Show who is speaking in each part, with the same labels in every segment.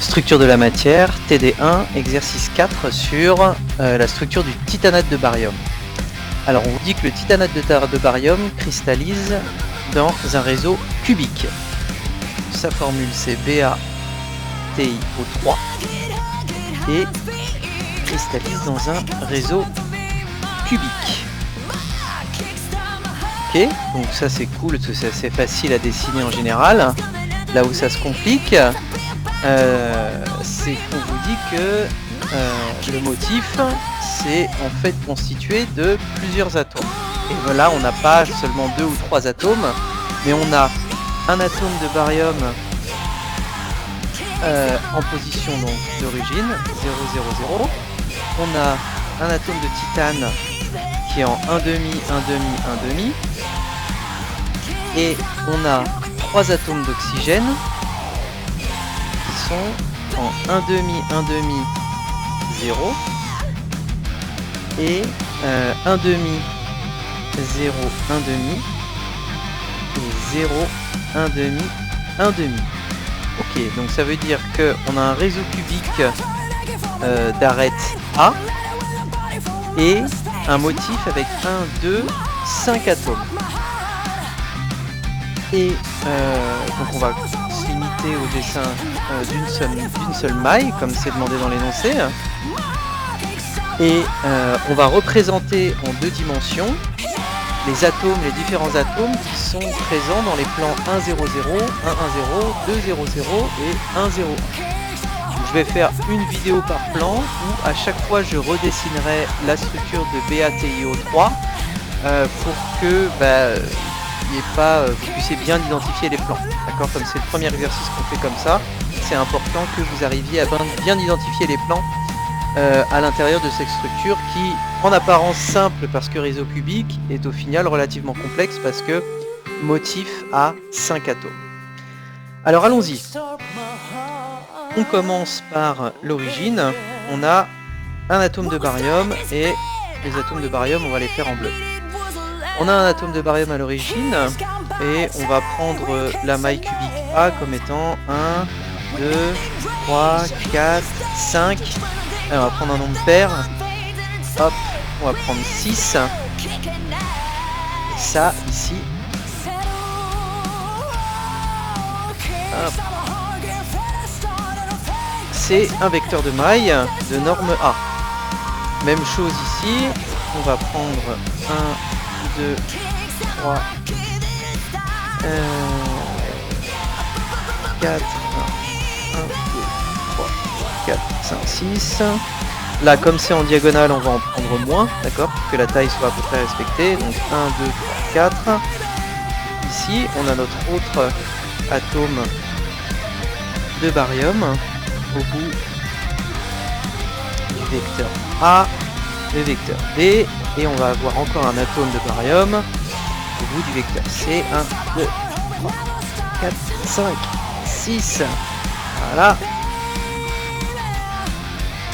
Speaker 1: Structure de la matière, TD1, exercice 4 sur la structure du titanate de barium. Alors on vous dit que le titanate de barium cristallise dans un réseau cubique. Sa formule c'est BaTiO3 et cristallise dans un réseau cubique. Ok, donc ça c'est cool, c'est assez facile à dessiner en général. Là où ça se complique, c'est qu'on vous dit que le motif c'est en fait constitué de plusieurs atomes. Et voilà, on n'a pas seulement 2 ou 3 atomes, mais on a un atome de barium en position donc d'origine 0, 0, 0. On a un atome de titane qui est en 1,5, 1,5, 1,5. Et on a 3 atomes d'oxygène qui sont en 1,5, 1,5, 0 et 1,5, 0, 1,5 et 0, 1,5, 1,5. Ok, donc ça veut dire qu'on a un réseau cubique d'arêtes A et un motif avec 1, 2, 5 atomes. Et donc on va se limiter au dessin d'une seule maille, comme c'est demandé dans l'énoncé. Et on va représenter en 2 dimensions les atomes, les différents atomes qui sont présents dans les plans 1, 0, 0, 1, 1, 0, 2, 0, 0 et 1, 0, 1. Je vais faire une vidéo par plan où à chaque fois je redessinerai la structure de BaTiO3 pour que vous puissiez bien identifier les plans. D'accord, comme c'est le premier exercice qu'on fait comme ça, c'est important que vous arriviez à bien identifier les plans à l'intérieur de cette structure qui, en apparence simple parce que réseau cubique, est au final relativement complexe parce que motif a 5 atomes. Alors allons-y. On commence par l'origine. On a un atome de barium et les atomes de barium, on va les faire en bleu. On a un atome de barium à l'origine et on va prendre la maille cubique A comme étant 1, 2, 3, 4, 5. Alors on va prendre un nombre pair. Hop, on va prendre 6. Et ça ici. Hop. C'est un vecteur de maille de norme A. Même chose ici. On va prendre 1, 2, 3, 4, 1, 2, 3, 4, 5, 6. Là, comme c'est en diagonale, on va en prendre moins, d'accord, pour que la taille soit à peu près respectée. Donc 1, 2, 3, 4. Ici, on a notre autre atome de barium au bout du vecteur A, le vecteur B, et on va avoir encore un atome de barium au bout du vecteur C. 1, 2, 3, 4, 5, 6. Voilà.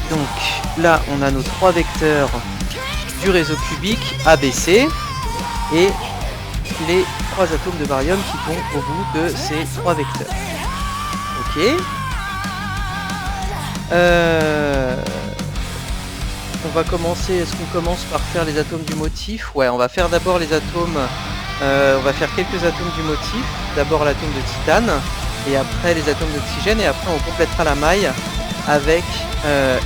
Speaker 1: Donc là, on a nos 3 vecteurs du réseau cubique ABC et les 3 atomes de barium qui vont au bout de ces 3 vecteurs. Ok. On va commencer, est-ce qu'on commence par faire les atomes du motif? Ouais, on va faire d'abord les atomes, on va faire quelques atomes du motif. D'abord l'atome de titane, et après les atomes d'oxygène, et après on complétera la maille avec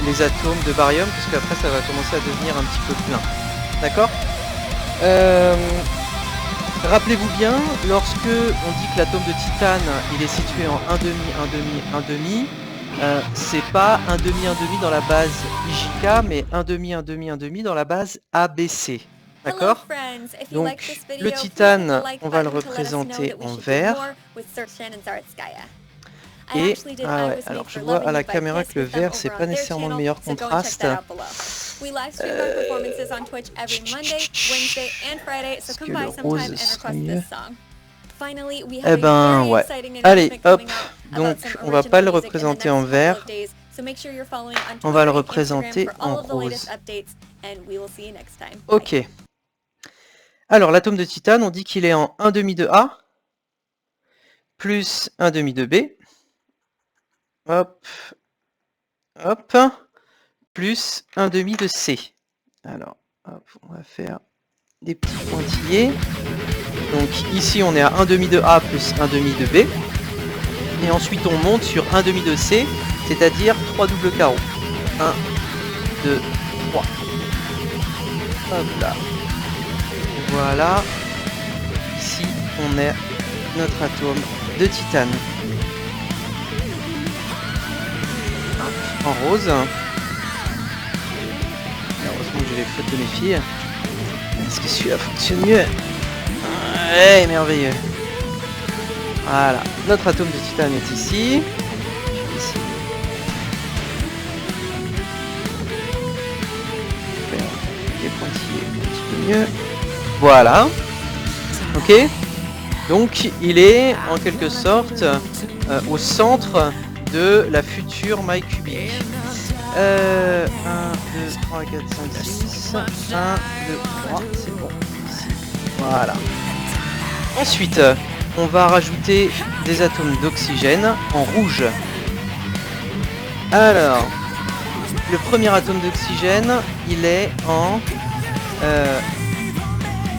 Speaker 1: les atomes de barium, parce qu'après ça va commencer à devenir un petit peu plein. D'accord? Rappelez-vous bien, lorsque on dit que l'atome de titane, il est situé en 1,5, 1,5, 1,5, c'est pas 1,5, 1,5 dans la base IJK, mais 1,5, 1,5, 1,5 dans la base ABC. D'accord? Donc, le titane, on va le représenter en vert. Et, ah ouais, alors je vois à la caméra que le vert, c'est pas nécessairement le meilleur contraste. Parce que le rose serait mieux. Eh ben ouais. Allez, hop. Donc on va pas le représenter en vert. On va le représenter en rose. Ok. Alors l'atome de titane, on dit qu'il est en 1,5 de A plus 1,5 de B. hop, hop, plus un demi de C. Alors, hop, on va faire des petits pointillés. Donc ici on est à 1 demi de A plus 1 demi de B. Et ensuite on monte sur 1 demi de C, c'est-à-dire 3 doubles carreaux. 1, 2, 3. Hop là. Voilà. Ici on a notre atome de titane. En rose. Heureusement que j'ai les fautes de mes filles. Est-ce que celui-là fonctionne mieux? Ouais, merveilleux. Voilà, notre atome de titane est ici. Je vais essayer de faire des pointillés un petit peu mieux. Voilà. Ok. Donc il est en quelque sorte au centre de la future maille cubique. 1, 2, 3, 4, 5, 6. 1, 2, 3, c'est bon. Ici. Voilà. Ensuite, on va rajouter des atomes d'oxygène en rouge. Alors, le premier atome d'oxygène, il est en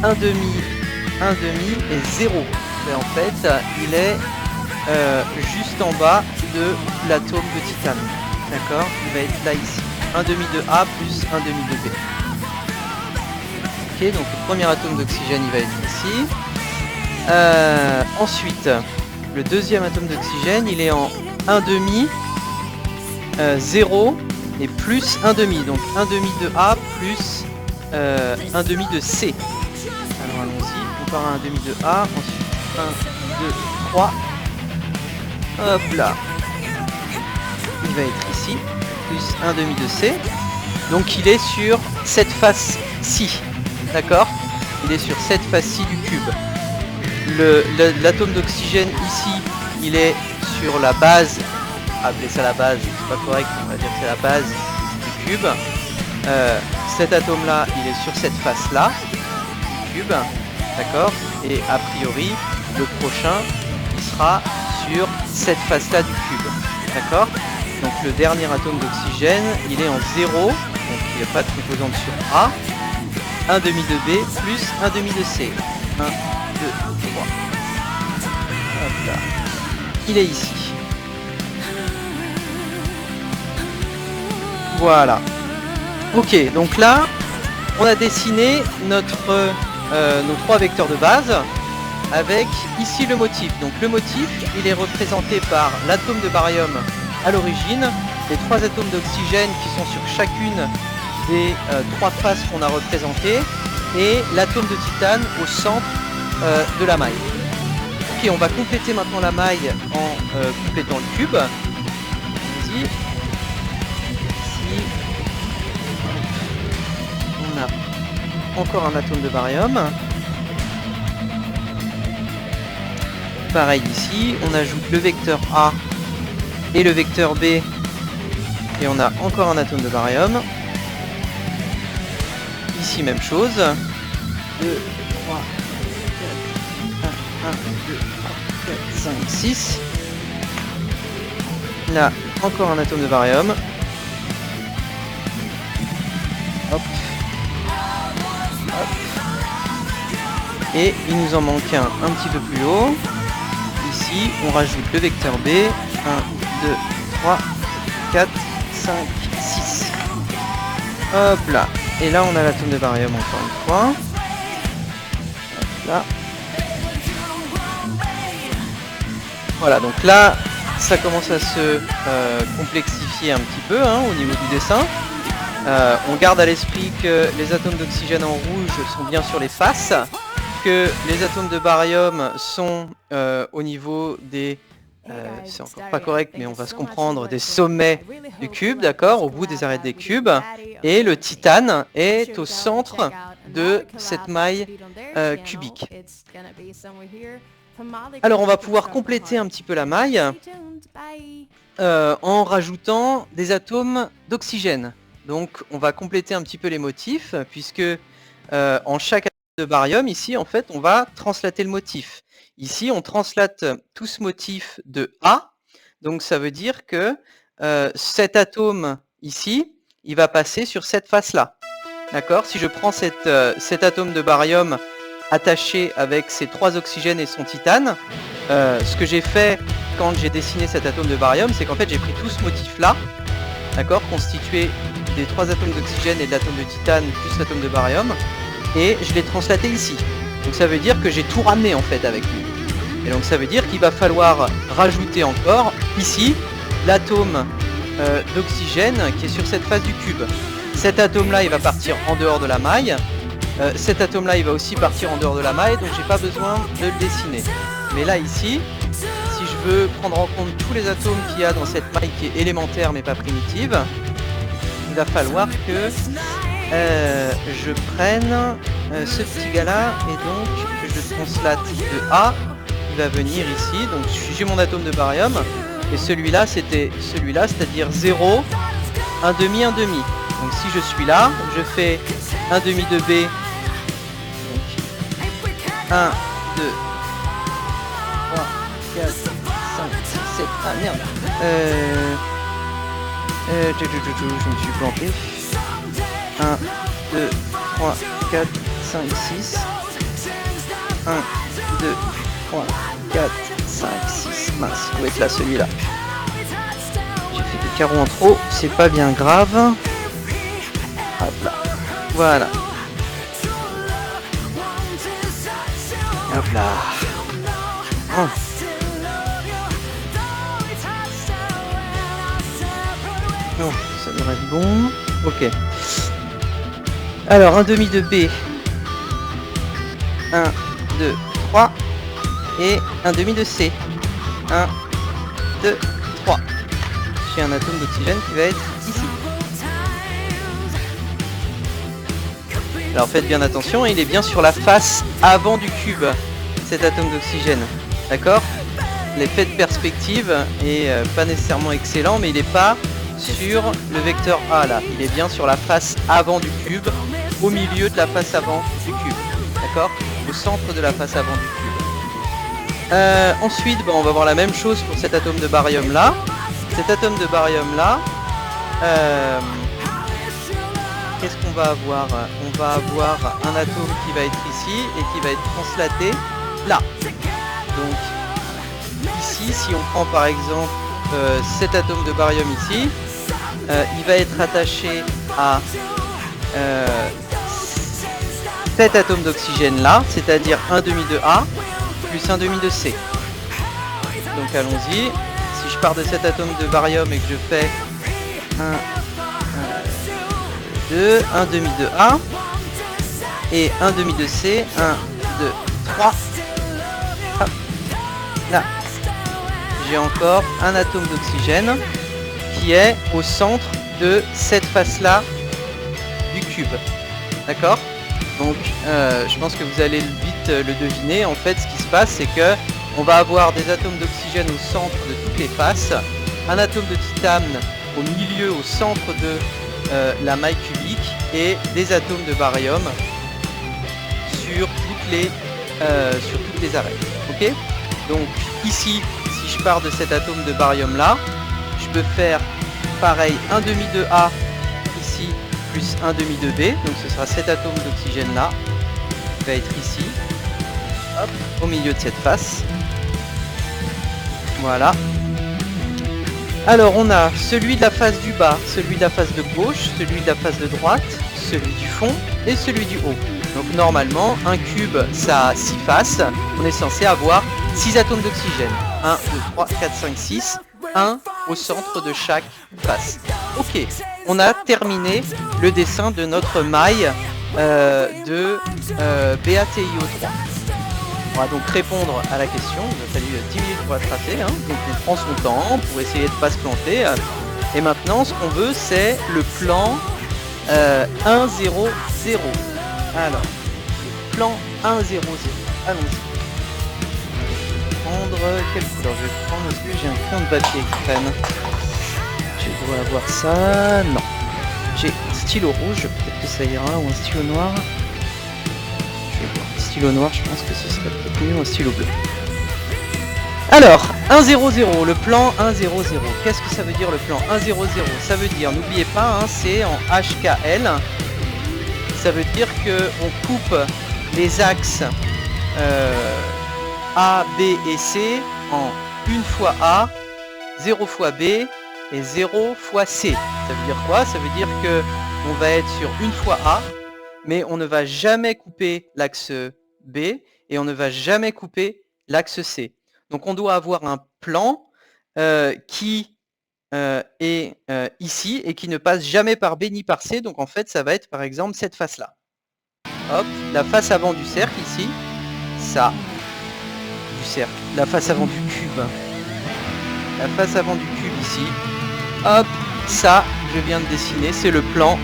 Speaker 1: 1 demi et 0. Et en fait, il est juste en bas de l'atome de titane. D'accord? Il va être là ici. 1 demi de A plus 1 demi de B. Ok, donc le premier atome d'oxygène, il va être ici. Ensuite, le deuxième atome d'oxygène, il est en 1 demi, 0 et plus 1 demi. Donc 1 demi de A plus 1 demi de C. Alors allons-y, on part à 1 demi de A, ensuite 1, 2, 3. Hop là. Il va être ici, plus 1 demi de C. Donc il est sur cette face-ci. D'accord? Il est sur cette face-ci du cube. L'atome d'oxygène ici, il est sur la base, appelez ça la base, c'est pas correct, on va dire que c'est la base du cube. Cet atome là, il est sur cette face là du cube, d'accord? Et a priori, le prochain, il sera sur cette face là du cube, d'accord? Donc le dernier atome d'oxygène, il est en 0, donc il n'y a pas de composante sur A. 1 demi de B plus 1 demi de C. 1, 2, 3. Hop là. Il est ici. Voilà. Ok, donc là, on a dessiné nos 3 vecteurs de base avec ici le motif. Donc le motif, il est représenté par l'atome de barium à l'origine, les 3 atomes d'oxygène qui sont sur chacune des 3 faces qu'on a représentées et l'atome de titane au centre de la maille. Ok, on va compléter maintenant la maille en complétant le cube. Ici, on a encore un atome de barium. Pareil ici, on ajoute le vecteur A et le vecteur B et on a encore un atome de barium. Ici, même chose. 2, 3, 4, 1, 2, 3, 4, 5, 6. Là, encore un atome de barium. Hop. Hop. Et il nous en manque un petit peu plus haut. Ici, on rajoute le vecteur B. 1, 2, 3, 4, 5, 6. Hop là. Et là, on a l'atome de barium encore une fois. Hop là. Voilà, donc là, ça commence à se complexifier un petit peu au niveau du dessin. On garde à l'esprit que les atomes d'oxygène en rouge sont bien sur les faces, que les atomes de barium sont au niveau des... c'est encore pas correct, mais on va se comprendre, des sommets du cube, d'accord, au bout des arêtes des cubes, et le titane est au centre de cette maille cubique. Alors on va pouvoir compléter un petit peu la maille en rajoutant des atomes d'oxygène. Donc on va compléter un petit peu les motifs, puisque en chaque atome de barium, ici, en fait, on va translater le motif. Ici, on translate tout ce motif de A Donc ça veut dire que cet atome ici, il va passer sur cette face-là. D'accord? Si je prends cet atome de baryum attaché avec ses 3 oxygènes et son titane, ce que j'ai fait quand j'ai dessiné cet atome de baryum, c'est qu'en fait j'ai pris tout ce motif-là, d'accord, constitué des 3 atomes d'oxygène et de l'atome de titane plus l'atome de baryum, et je l'ai translaté ici. Donc ça veut dire que j'ai tout ramené en fait avec lui. Et donc ça veut dire qu'il va falloir rajouter encore ici l'atome d'oxygène qui est sur cette face du cube. Cet atome-là, il va partir en dehors de la maille. Cet atome-là, il va aussi partir en dehors de la maille, donc j'ai pas besoin de le dessiner. Mais là, ici, si je veux prendre en compte tous les atomes qu'il y a dans cette maille qui est élémentaire mais pas primitive, il va falloir que je prenne ce petit gars-là et donc que je translate de A. Il va venir ici, donc j'ai mon atome de baryum, et celui-là, c'était celui-là, c'est-à-dire 0, 1 demi, 1 demi. Donc si je suis là, je fais 1 demi de B, donc 1, 2, 3, 4, 5, 6, 7, ah merde, je me suis planté, 1, 2, 3, 4, 5, 6, 1, 2, 3, 4, 5, 6, mince, il doit être là celui-là. J'ai fait des carreaux en trop, c'est pas bien grave. Hop là, voilà. Hop là. Oh. Non, ça devrait être bon. Ok. Alors, un demi de B. 1, 2, 3. Et un demi de C. 1, 2, 3. J'ai un atome d'oxygène qui va être ici. Alors faites bien attention, il est bien sur la face avant du cube, cet atome d'oxygène. D'accord? L'effet de perspective est pas nécessairement excellent, mais il n'est pas sur le vecteur A là. Il est bien sur la face avant du cube, au milieu de la face avant du cube. D'accord? Au centre de la face avant du cube. Ensuite, on va voir la même chose pour cet atome de baryum là. Cet atome de baryum là, qu'est-ce qu'on va avoir? On va avoir un atome qui va être ici et qui va être translaté là. Donc ici, si on prend par exemple cet atome de baryum ici, il va être attaché à cet atome d'oxygène là, c'est-à-dire 1 demi de A plus 1 demi de C. Donc allons-y. Si je pars de cet atome de baryum et que je fais 1, 2, 1 demi de A et 1 demi de C, 1, 2, 3. Hop. Là, j'ai encore un atome d'oxygène qui est au centre de cette face-là du cube. D'accord? Donc, je pense que vous allez vite le deviner. En fait, ce qui se passe, c'est que on va avoir des atomes d'oxygène au centre de toutes les faces, un atome de titane au milieu, au centre de la maille cubique, et des atomes de baryum sur toutes les arêtes. Ok? Donc ici, si je pars de cet atome de baryum là, je peux faire pareil, 1 demi de A ici plus 1 demi de B, donc ce sera cet atome d'oxygène là qui va être ici, hop, au milieu de cette face. Voilà. Alors on a celui de la face du bas, celui de la face de gauche, celui de la face de droite, celui du fond et celui du haut. Donc normalement, un cube, ça a 6 faces. On est censé avoir 6 atomes d'oxygène. 1, 2, 3, 4, 5, 6. 1 au centre de chaque face. Ok, on a terminé le dessin de notre maille de BATIO3. On va donc répondre à la question. Il a fallu 10 minutes pour la tracer, hein. Donc on prend son temps pour essayer de ne pas se planter. Et maintenant, ce qu'on veut, c'est le plan 1, 0, 0. Alors, le plan 1, 0, 0. Allons-y. Prendre quelle couleur je vais prendre? Est-ce que j'ai un crayon de papier qui traîne? Je dois avoir ça. Non. J'ai un stylo rouge, peut-être que ça ira, ou un stylo noir. Je vais voir. Stylo noir, je pense que ce serait peut-être mieux un stylo bleu. Alors, 1, 0, 0, le plan 1, 0, 0. Qu'est-ce que ça veut dire le plan 1, 0, 0? Ça veut dire, n'oubliez pas, hein, c'est en HKL. Ça veut dire qu'on coupe les axes A, B et C en 1 fois A, 0 fois B et 0 fois C. Ça veut dire quoi? Ça veut dire que on va être sur 1 fois A, mais on ne va jamais couper l'axe B et on ne va jamais couper l'axe C. Donc on doit avoir un plan qui est ici et qui ne passe jamais par B ni par C. Donc en fait ça va être par exemple cette face-là. Hop, la face avant du cercle ici, ça, du cercle, la face avant du cube, la face avant du cube ici, hop, ça je viens de dessiner, c'est le plan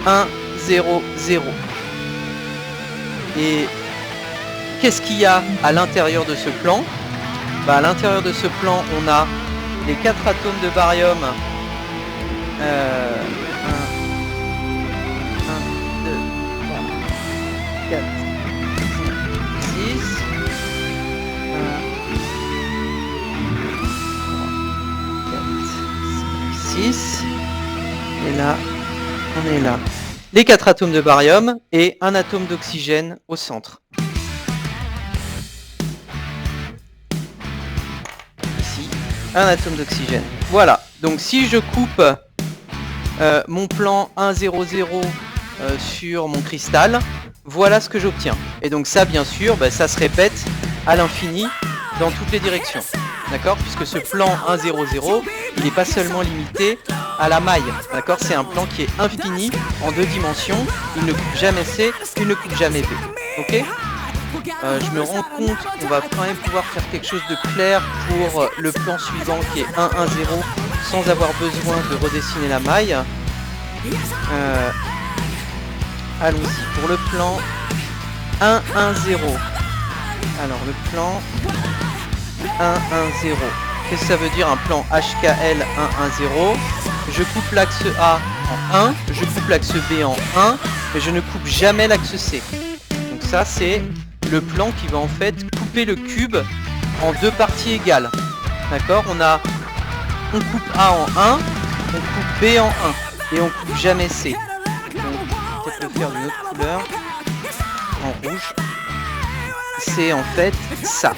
Speaker 1: 1, 0, 0. Et qu'est-ce qu'il y a à l'intérieur de ce plan? Bah, à l'intérieur de ce plan, on a les 4 atomes de barium. 1, 2, 3, 4, 5, 6. 6. Et là, on est là. Les 4 atomes de barium et un atome d'oxygène au centre. Ici, un atome d'oxygène. Voilà. Donc si je coupe mon plan 1, 0, 0 sur mon cristal, voilà ce que j'obtiens. Et donc ça, bien sûr, bah, ça se répète à l'infini dans toutes les directions. D'accord? Puisque ce plan 1, 0, 0, il n'est pas seulement limité à la maille. D'accord? C'est un plan qui est infini en 2 dimensions. Il ne coupe jamais C, il ne coupe jamais B. Ok? Je me rends compte qu'on va quand même pouvoir faire quelque chose de clair pour le plan suivant qui est 1, 1, 0 sans avoir besoin de redessiner la maille. Allons-y pour le plan 1, 1, 0. Alors le plan 1, 1, 0. Qu'est-ce que ça veut dire un plan HKL 1, 1, 0? Je coupe l'axe A en 1, je coupe l'axe B en 1, mais je ne coupe jamais l'axe C. Donc ça c'est le plan qui va en fait couper le cube en 2 parties égales. D'accord? On coupe A en 1, on coupe B en 1, et on coupe jamais C. Donc peut-être le faire d'une autre couleur, en rouge. C'est en fait ça.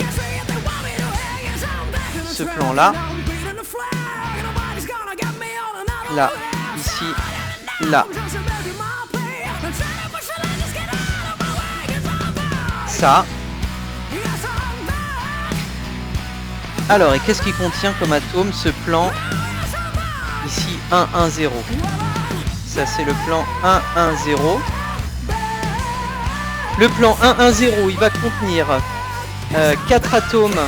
Speaker 1: Ce plan là, là, ici, là, ça. Alors, et qu'est-ce qui contient comme atome ce plan ici 1, 1, 0? Ça c'est le plan 1, 1, 0. Le plan 1, 1, 0, il va contenir 4 atomes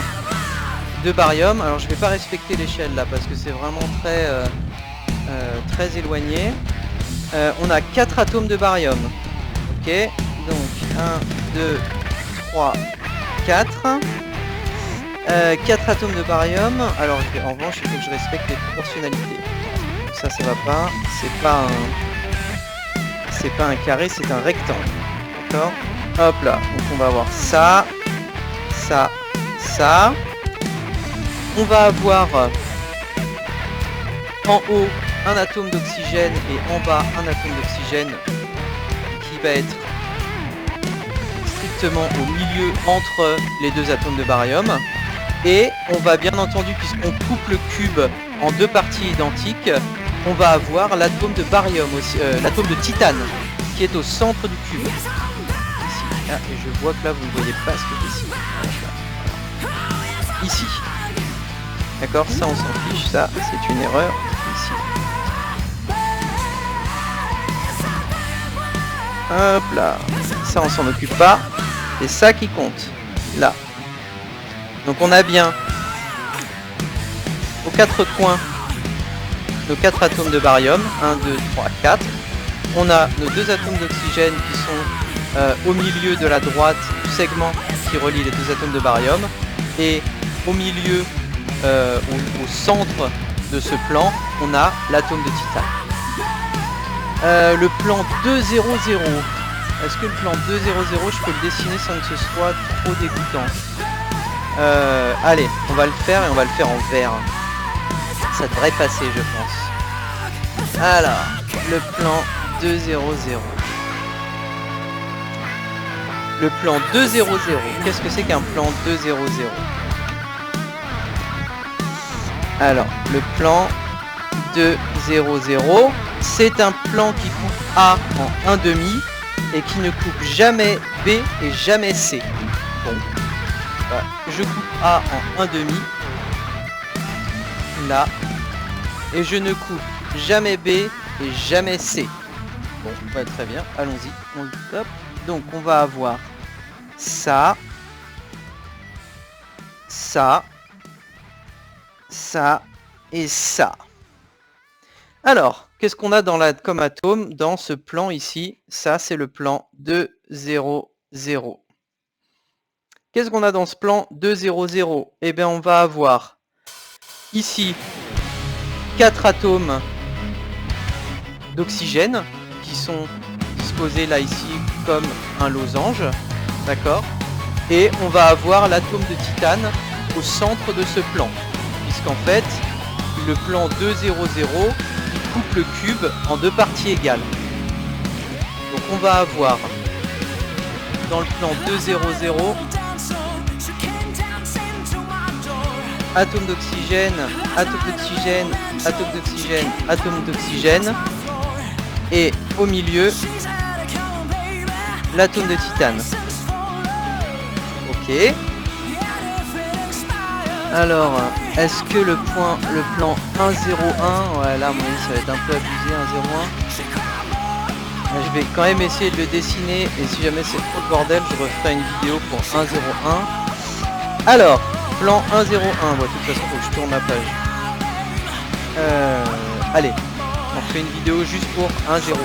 Speaker 1: de barium. Alors je vais pas respecter l'échelle là parce que c'est vraiment très éloigné. On a 4 atomes de barium. Ok, donc 1, 2, 3, 4. 4 atomes de barium. Alors en revanche il faut que je respecte les proportionnalités. Ça va pas. C'est pas un carré, c'est un rectangle. D'accord? Hop là. Donc on va avoir ça, ça, ça. On va avoir en haut un atome d'oxygène et en bas un atome d'oxygène qui va être strictement au milieu entre les 2 atomes de barium. Et on va bien entendu, puisqu'on coupe le cube en 2 parties identiques, on va avoir l'atome de barium aussi, l'atome de titane qui est au centre du cube. Ici. Ah, et je vois que là vous ne voyez pas ce que je dessine. Ici. D'accord, ça on s'en fiche, ça c'est une erreur ici. Hop là, ça on s'en occupe pas, c'est ça qui compte, là. Donc on a bien aux 4 coins nos 4 atomes de barium, 1, 2, 3, 4. On a nos 2 atomes d'oxygène qui sont au milieu de la droite du segment qui relie les 2 atomes de barium. Et au milieu, au centre de ce plan, on a l'atome de titane. Le plan 2, 0, 0. Est-ce que le plan 2, 0, 0, je peux le dessiner sans que ce soit trop dégoûtant? Allez, on va le faire et on va le faire en vert. Ça devrait passer, je pense. Alors, le plan 2-0-0. Le plan 2-0-0. Qu'est-ce que c'est qu'un plan 2-0-0? Alors, le plan 2-0-0, c'est un plan qui coupe A en 1,5 et qui ne coupe jamais B et jamais C. Bon, bah, je coupe A en 1,5, là, et je ne coupe jamais B et jamais C. Bon, bah, très bien, allons-y, on le top. Donc, on va avoir ça, ça, ça et ça. Alors, qu'est-ce qu'on a comme atome dans ce plan ici? Ça, c'est le plan 2-0-0. Qu'est-ce qu'on a dans ce plan 2-0-0? Eh bien, on va avoir ici 4 atomes d'oxygène qui sont disposés là ici comme un losange, d'accord? Et on va avoir l'atome de titane au centre de ce plan, puisqu'en fait, le plan 2-0-0 coupe le cube en 2 parties égales. Donc on va avoir dans le plan 2-0-0 atome d'oxygène, atome d'oxygène, atome d'oxygène, atome d'oxygène, et au milieu l'atome de titane. Ok. Alors, est-ce que le plan 1-0-1, ouais là, moi, ça va être un peu abusé, 1-0-1. Je vais quand même essayer de le dessiner, et si jamais c'est trop le bordel, je referai une vidéo pour 1-0-1. Alors, plan 1-0-1, bon, de toute façon, faut que je tourne la page. Allez, on fait une vidéo juste pour 1-0-1.